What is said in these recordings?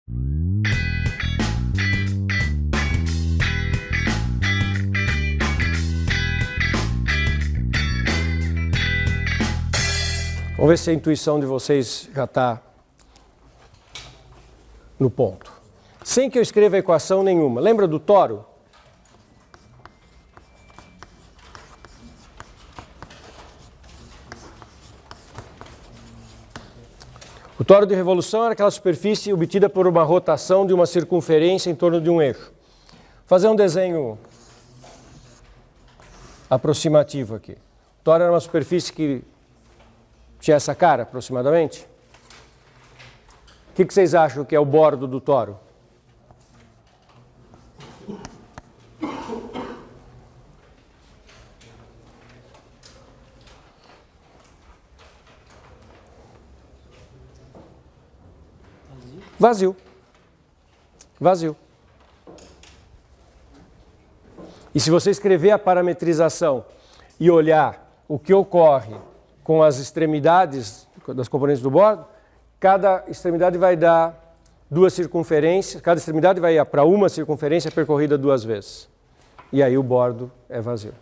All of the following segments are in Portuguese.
Vamos ver se a intuição de vocês já está no ponto. Sem que eu escreva equação nenhuma. Lembra do toro? O toro de revolução era aquela superfície obtida por uma rotação de uma circunferência em torno de um eixo. Vou fazer um desenho aproximativo aqui. O toro era uma superfície que tinha essa cara, aproximadamente. O que vocês acham que é o bordo do toro? Vazio. Vazio. E se você escrever a parametrização e olhar o que ocorre com as extremidades das componentes do bordo, cada extremidade vai dar duas circunferências, cada extremidade vai para uma circunferência percorrida duas vezes. E aí o bordo é vazio.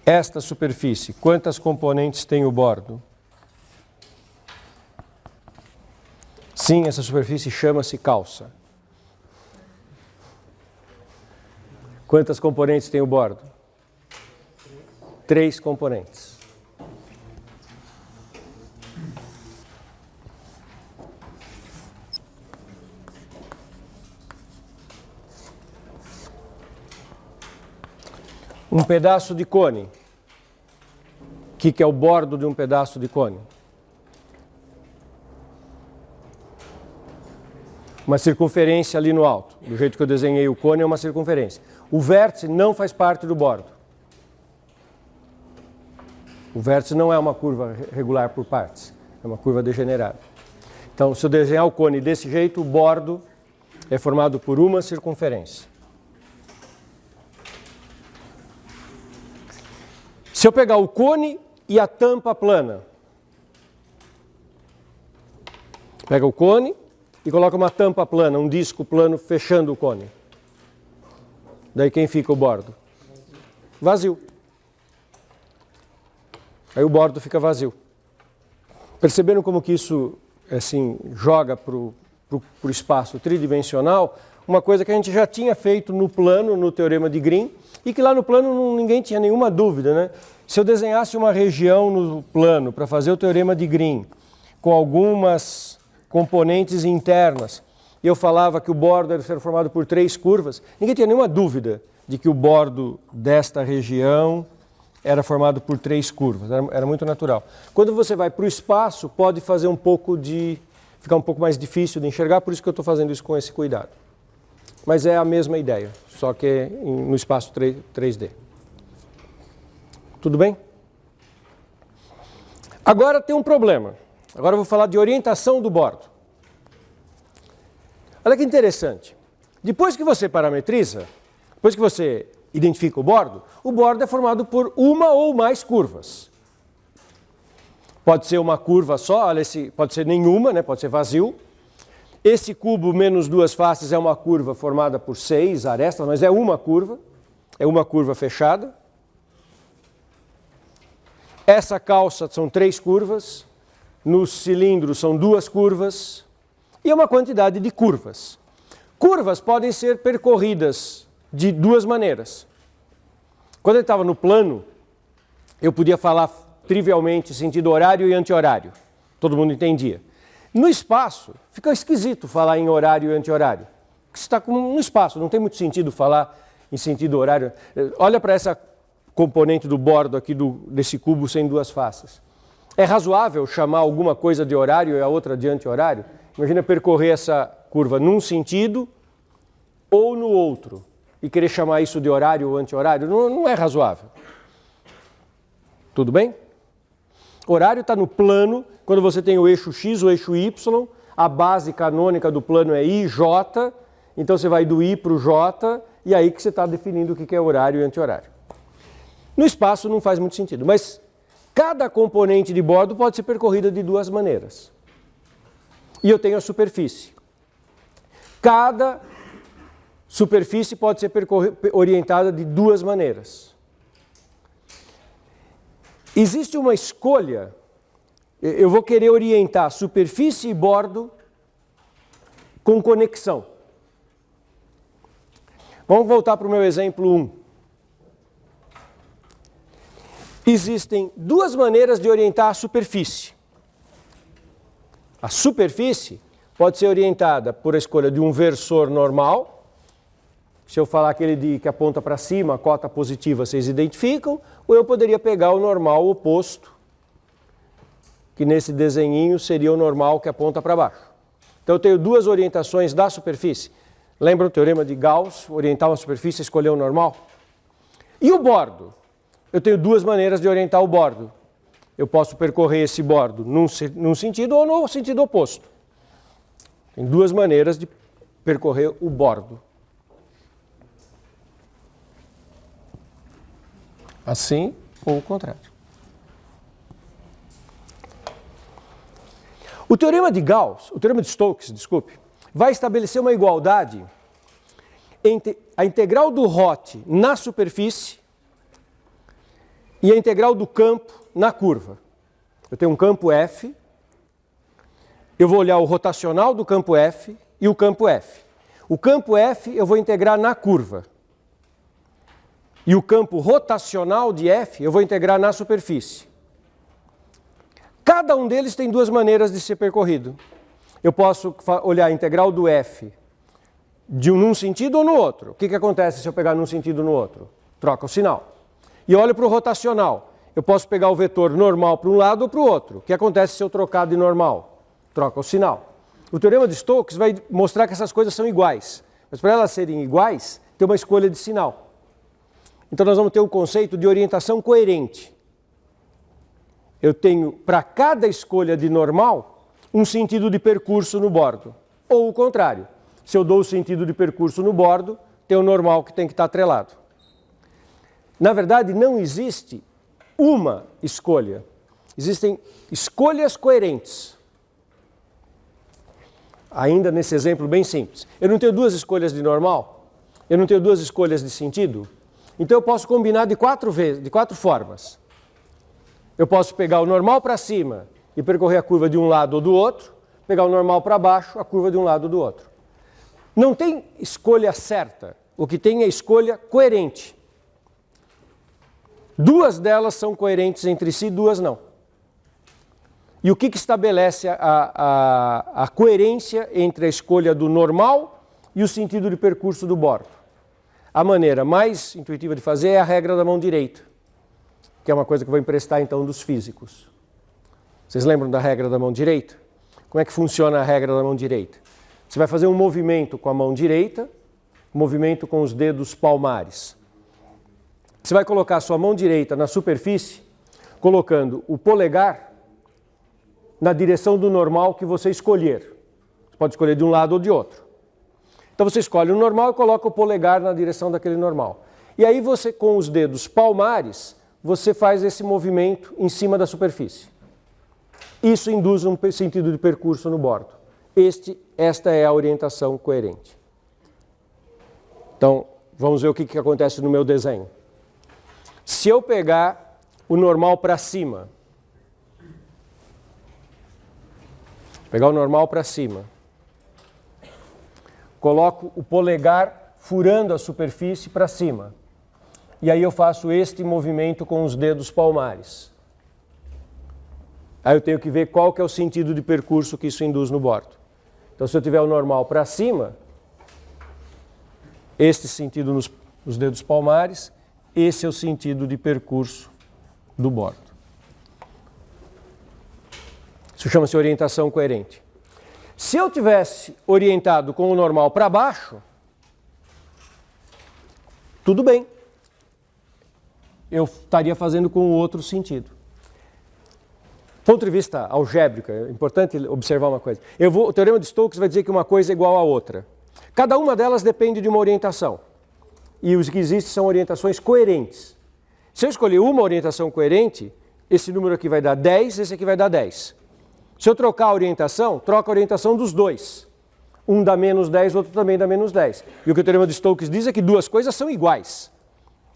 Esta superfície, quantas componentes tem o bordo? Sim, essa superfície chama-se calça. Quantas componentes tem o bordo? 3 componentes. Um pedaço de cone. O que é o bordo de um pedaço de cone? Uma circunferência ali no alto. Do jeito que eu desenhei o cone, é uma circunferência. O vértice não faz parte do bordo. O vértice não é uma curva regular por partes, é uma curva degenerada. Então, se eu desenhar o cone desse jeito, o bordo é formado por uma circunferência. Se eu pegar o cone e a tampa plana, pega o cone e coloca uma tampa plana, um disco plano fechando o cone. Daí quem fica o bordo? Vazio. Aí o bordo fica vazio. Perceberam como que isso assim, joga para o espaço tridimensional uma coisa que a gente já tinha feito no plano, no teorema de Green, e que lá no plano ninguém tinha nenhuma dúvida, né? Se eu desenhasse uma região no plano para fazer o teorema de Green com algumas componentes internas, e eu falava que o bordo deve ser formado por 3 curvas, ninguém tinha nenhuma dúvida de que o bordo desta região era formado por 3 curvas, era muito natural. Quando você vai para o espaço, pode fazer ficar um pouco mais difícil de enxergar, por isso que eu estou fazendo isso com esse cuidado. Mas é a mesma ideia, só que no espaço 3D. Tudo bem? Agora tem um problema. Agora eu vou falar de orientação do bordo. Olha que interessante. Depois que você parametriza, depois que você identifica o bordo é formado por uma ou mais curvas. Pode ser uma curva só, olha, pode ser nenhuma, né? Pode ser vazio. Esse cubo menos 2 faces é uma curva formada por 6 arestas, mas é uma curva fechada. Essa calça são 3 curvas, no cilindro são 2 curvas e uma quantidade de curvas. Curvas podem ser percorridas de 2 maneiras. Quando eu estava no plano, eu podia falar trivialmente sentido horário e anti-horário. Todo mundo entendia. No espaço, fica esquisito falar em horário e anti-horário. Porque você está no espaço, não tem muito sentido falar em sentido horário. Olha para essa componente do bordo aqui desse cubo sem 2 faces. É razoável chamar alguma coisa de horário e a outra de anti-horário? Imagina percorrer essa curva num sentido ou no outro e querer chamar isso de horário ou anti-horário. Não é razoável. Tudo bem? Horário está no plano, quando você tem o eixo X, o eixo Y, a base canônica do plano é I, J, então você vai do I para o J, e aí que você está definindo o que é horário e anti-horário. No espaço não faz muito sentido, mas cada componente de bordo pode ser percorrida de 2 maneiras. E eu tenho a superfície. Cada superfície pode ser orientada de duas maneiras. Existe uma escolha, eu vou querer orientar superfície e bordo com conexão. Vamos voltar para o meu exemplo 1. Existem duas maneiras de orientar a superfície. A superfície pode ser orientada por a escolha de um versor normal. Se eu falar aquele que aponta para cima, a cota positiva, vocês identificam, ou eu poderia pegar o normal oposto, que nesse desenhinho seria o normal que aponta para baixo. Então eu tenho duas orientações da superfície. Lembra o teorema de Gauss, orientar uma superfície e escolher o normal? E o bordo? Eu tenho duas maneiras de orientar o bordo. Eu posso percorrer esse bordo num sentido ou no sentido oposto. Tem duas maneiras de percorrer o bordo. Assim ou o contrário. O teorema de Gauss, o teorema de Stokes, desculpe, vai estabelecer uma igualdade entre a integral do Roth na superfície e a integral do campo na curva. Eu tenho um campo F, eu vou olhar o rotacional do campo F e o campo F. O campo F eu vou integrar na curva. E o campo rotacional de F eu vou integrar na superfície. Cada um deles tem duas maneiras de ser percorrido. Eu posso olhar a integral do F num sentido ou no outro. O que acontece se eu pegar num sentido ou no outro? Troca o sinal. E olho para o rotacional. Eu posso pegar o vetor normal para um lado ou para o outro. O que acontece se eu trocar de normal? Troca o sinal. O teorema de Stokes vai mostrar que essas coisas são iguais. Mas para elas serem iguais, tem uma escolha de sinal. Então nós vamos ter um conceito de orientação coerente. Eu tenho, para cada escolha de normal, um sentido de percurso no bordo. Ou o contrário. Se eu dou o sentido de percurso no bordo, tem o normal que tem que estar atrelado. Na verdade, não existe uma escolha. Existem escolhas coerentes. Ainda nesse exemplo bem simples. Eu não tenho duas escolhas de normal? Eu não tenho duas escolhas de sentido? Então eu posso combinar de quatro formas. Eu posso pegar o normal para cima e percorrer a curva de um lado ou do outro, pegar o normal para baixo, a curva de um lado ou do outro. Não tem escolha certa, o que tem é escolha coerente. Duas delas são coerentes entre si, duas não. E o que estabelece a coerência entre a escolha do normal e o sentido de percurso do bordo? A maneira mais intuitiva de fazer é a regra da mão direita, que é uma coisa que eu vou emprestar então dos físicos. Vocês lembram da regra da mão direita? Como é que funciona a regra da mão direita? Você vai fazer um movimento com a mão direita, movimento com os dedos palmares. Você vai colocar a sua mão direita na superfície, colocando o polegar na direção do normal que você escolher. Você pode escolher de um lado ou de outro. Então você escolhe o normal e coloca o polegar na direção daquele normal. E aí você, com os dedos palmares, você faz esse movimento em cima da superfície. Isso induz um sentido de percurso no bordo. Esta é a orientação coerente. Então, vamos ver o que acontece no meu desenho. Se eu pegar o normal para cima, coloco o polegar furando a superfície para cima. E aí eu faço este movimento com os dedos palmares. Aí eu tenho que ver qual que é o sentido de percurso que isso induz no bordo. Então se eu tiver o normal para cima, este sentido nos dedos palmares, esse é o sentido de percurso do bordo. Isso chama-se orientação coerente. Se eu tivesse orientado com o normal para baixo, tudo bem. Eu estaria fazendo com o outro sentido. Do ponto de vista algébrico, é importante observar uma coisa. O teorema de Stokes vai dizer que uma coisa é igual à outra. Cada uma delas depende de uma orientação. E os que existem são orientações coerentes. Se eu escolher uma orientação coerente, esse número aqui vai dar 10, esse aqui vai dar 10. Se eu trocar a orientação, troca a orientação dos dois. Um dá menos 10, outro também dá menos 10. E o que o teorema de Stokes diz é que duas coisas são iguais.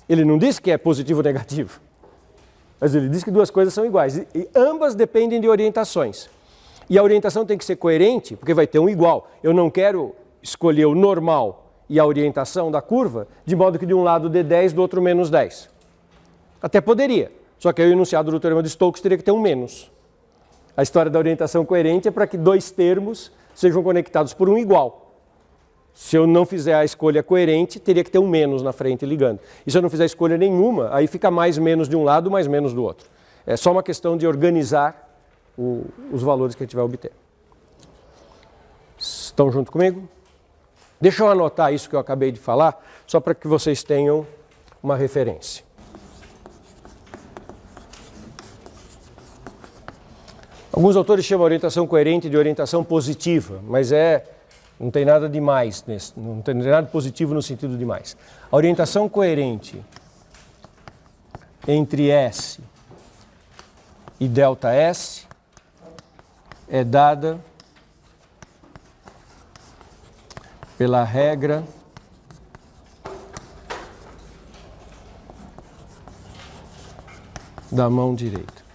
Ele não diz que é positivo ou negativo, mas ele diz que duas coisas são iguais. E ambas dependem de orientações. E a orientação tem que ser coerente, porque vai ter um igual. Eu não quero escolher o normal e a orientação da curva, de modo que de um lado dê 10, do outro menos 10. Até poderia, só que aí o enunciado do teorema de Stokes teria que ter um menos. A história da orientação coerente é para que dois termos sejam conectados por um igual. Se eu não fizer a escolha coerente, teria que ter um menos na frente ligando. E se eu não fizer escolha nenhuma, aí fica mais menos de um lado, mais menos do outro. É só uma questão de organizar os valores que a gente vai obter. Estão junto comigo? Deixa eu anotar isso que eu acabei de falar, só para que vocês tenham uma referência. Alguns autores chamam a orientação coerente de orientação positiva, mas não tem nada de mais, não tem nada de positivo no sentido de mais. A orientação coerente entre S e ΔS é dada pela regra da mão direita.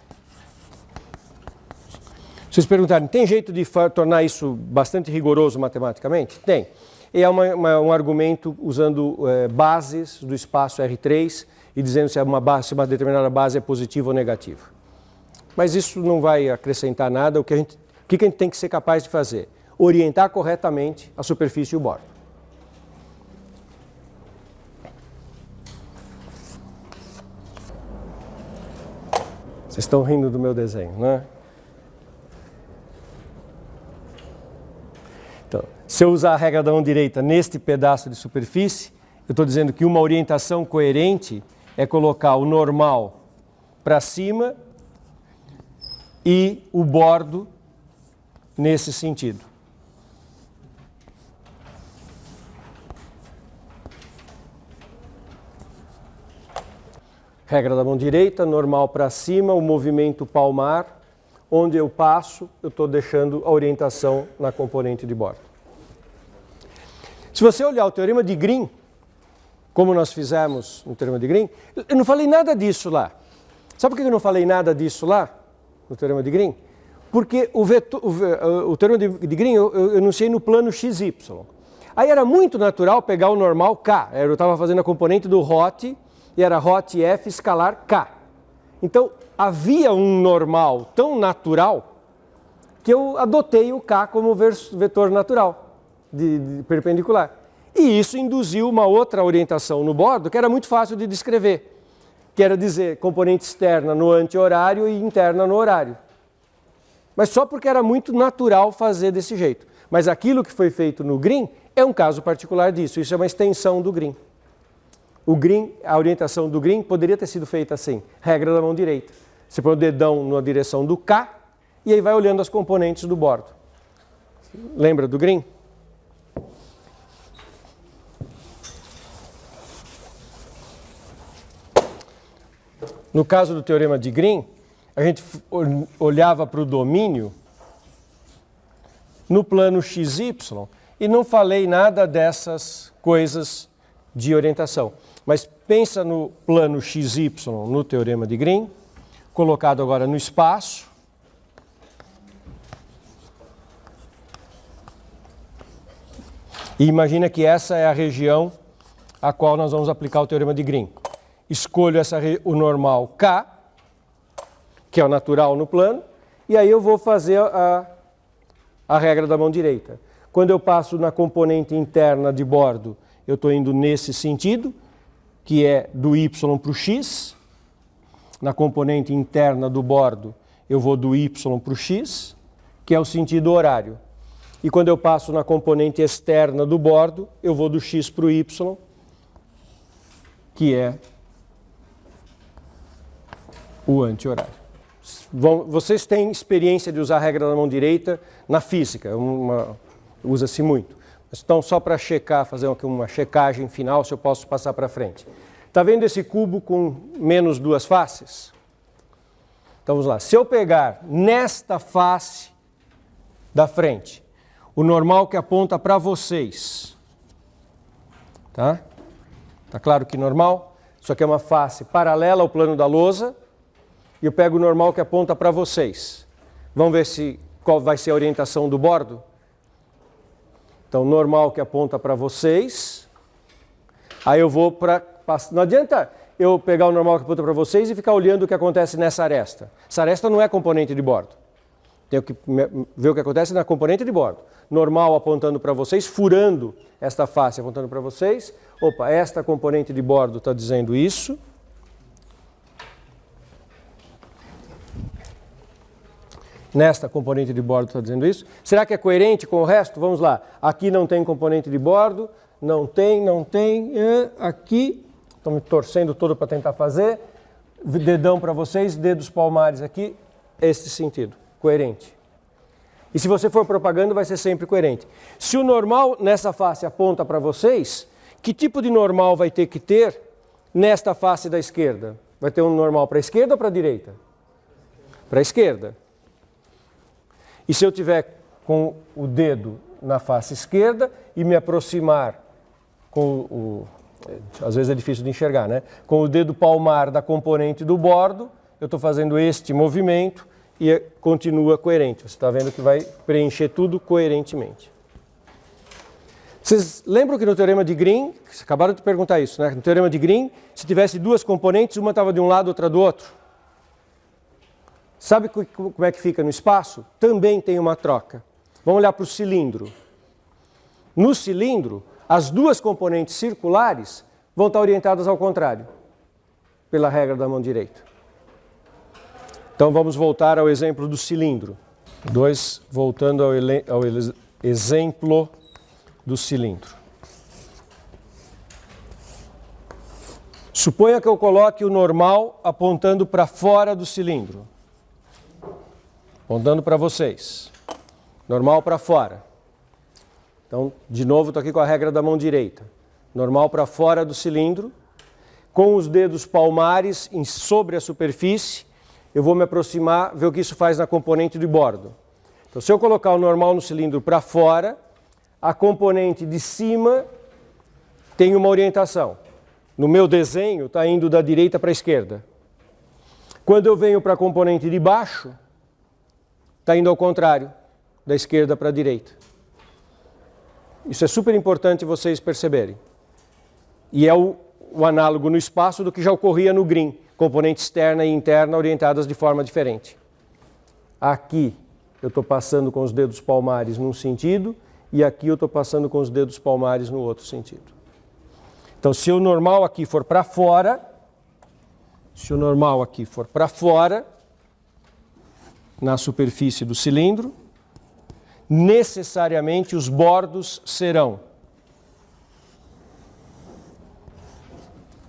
Vocês perguntarem, tem jeito de tornar isso bastante rigoroso matematicamente? Tem. E é um argumento usando bases do espaço R3 e dizendo se uma determinada base é positiva ou negativa. Mas isso não vai acrescentar nada. O que a gente tem que ser capaz de fazer? Orientar corretamente a superfície e o bordo. Vocês estão rindo do meu desenho, né? Então, se eu usar a regra da mão direita neste pedaço de superfície, eu estou dizendo que uma orientação coerente é colocar o normal para cima e o bordo nesse sentido. Regra da mão direita, normal para cima, o movimento palmar. Onde eu passo, eu estou deixando a orientação na componente de bordo. Se você olhar o teorema de Green, como nós fizemos no teorema de Green, eu não falei nada disso lá. Sabe por que eu não falei nada disso lá, no teorema de Green? Porque o teorema de Green eu enunciei no plano XY. Aí era muito natural pegar o normal K. Eu estava fazendo a componente do hot, e era hot F escalar K. Então, havia um normal tão natural que eu adotei o K como vetor natural, de perpendicular. E isso induziu uma outra orientação no bordo que era muito fácil de descrever, que era dizer componente externa no anti-horário e interna no horário. Mas só porque era muito natural fazer desse jeito. Mas aquilo que foi feito no Green é um caso particular disso, isso é uma extensão do Green. O Green, a orientação do Green poderia ter sido feita assim, regra da mão direita. Você põe o dedão na direção do K e aí vai olhando as componentes do bordo. Lembra do Green? No caso do teorema de Green, a gente olhava para o domínio no plano XY e não falei nada dessas coisas de orientação. Mas pensa no plano XY no teorema de Green, colocado agora no espaço. E imagina que essa é a região a qual nós vamos aplicar o teorema de Green. Escolho o normal K, que é o natural no plano, e aí eu vou fazer a regra da mão direita. Quando eu passo na componente interna de bordo, eu estou indo nesse sentido, que é do y para o x. Na componente interna do bordo, eu vou do y para o x, que é o sentido horário. E quando eu passo na componente externa do bordo, eu vou do x para o y, que é o anti-horário. Vocês têm experiência de usar a regra da mão direita na física, usa-se muito. Então, só para checar, fazer uma checagem final, se eu posso passar para frente. Está vendo esse cubo com menos duas faces? Então, vamos lá. Se eu pegar nesta face da frente, o normal que aponta para vocês. Tá? Tá claro que normal? Isso aqui é uma face paralela ao plano da lousa. E eu pego o normal que aponta para vocês. Vamos ver qual vai ser a orientação do bordo? Então, normal que aponta para vocês. Aí eu vou para... Não adianta eu pegar o normal que aponta para vocês e ficar olhando o que acontece nessa aresta. Essa aresta não é componente de bordo. Tenho que ver o que acontece na componente de bordo. Normal apontando para vocês, furando esta face apontando para vocês. Opa, esta componente de bordo está dizendo isso. Nesta componente de bordo está dizendo isso. Será que é coerente com o resto? Vamos lá. Aqui não tem componente de bordo. Não tem. Aqui, estou me torcendo todo para tentar fazer. Dedão para vocês, dedos palmares aqui. Este sentido, coerente. E se você for propagando, vai ser sempre coerente. Se o normal nessa face aponta para vocês, que tipo de normal vai ter que ter nesta face da esquerda? Vai ter um normal para a esquerda ou para a direita? Para a esquerda. E se eu tiver com o dedo na face esquerda e me aproximar com às vezes é difícil de enxergar, né? Com o dedo palmar da componente do bordo, eu estou fazendo este movimento e continua coerente. Você está vendo que vai preencher tudo coerentemente. Vocês lembram que no Teorema de Green, vocês acabaram de perguntar isso, né? No Teorema de Green, se tivesse duas componentes, uma estava de um lado, outra do outro. Sabe como é que fica no espaço? Também tem uma troca. Vamos olhar para o cilindro. No cilindro, as duas componentes circulares vão estar orientadas ao contrário, pela regra da mão direita. Então vamos voltar ao exemplo do cilindro. Voltando ao exemplo do cilindro. Suponha que eu coloque o normal apontando para fora do cilindro. Apontando para vocês. Normal para fora. Então, de novo, estou aqui com a regra da mão direita. Normal para fora do cilindro. Com os dedos palmares sobre a superfície, eu vou me aproximar, ver o que isso faz na componente de bordo. Então, se eu colocar o normal no cilindro para fora, a componente de cima tem uma orientação. No meu desenho, está indo da direita para a esquerda. Quando eu venho para a componente de baixo, está indo ao contrário, da esquerda para a direita. Isso é super importante vocês perceberem. E é o análogo no espaço do que já ocorria no Green, componente externa e interna orientadas de forma diferente. Aqui eu estou passando com os dedos palmares num sentido e aqui eu estou passando com os dedos palmares no outro sentido. Então, se o normal aqui for para fora, na superfície do cilindro, necessariamente os bordos serão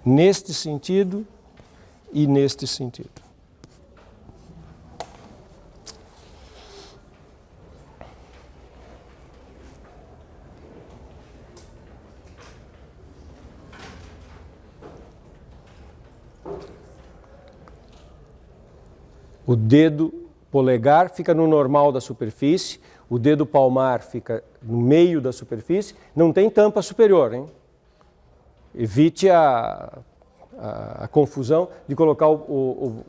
neste sentido e neste sentido. O dedo polegar fica no normal da superfície, o dedo palmar fica no meio da superfície, não tem tampa superior, hein? Evite a confusão de colocar o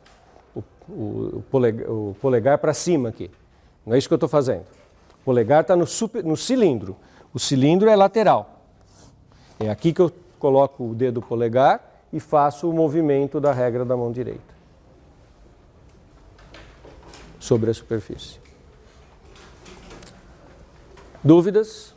polegar para cima aqui. Não é isso que eu estou fazendo. O polegar está no cilindro. O cilindro é lateral. É aqui que eu coloco o dedo polegar e faço o movimento da regra da mão direita sobre a superfície. Dúvidas?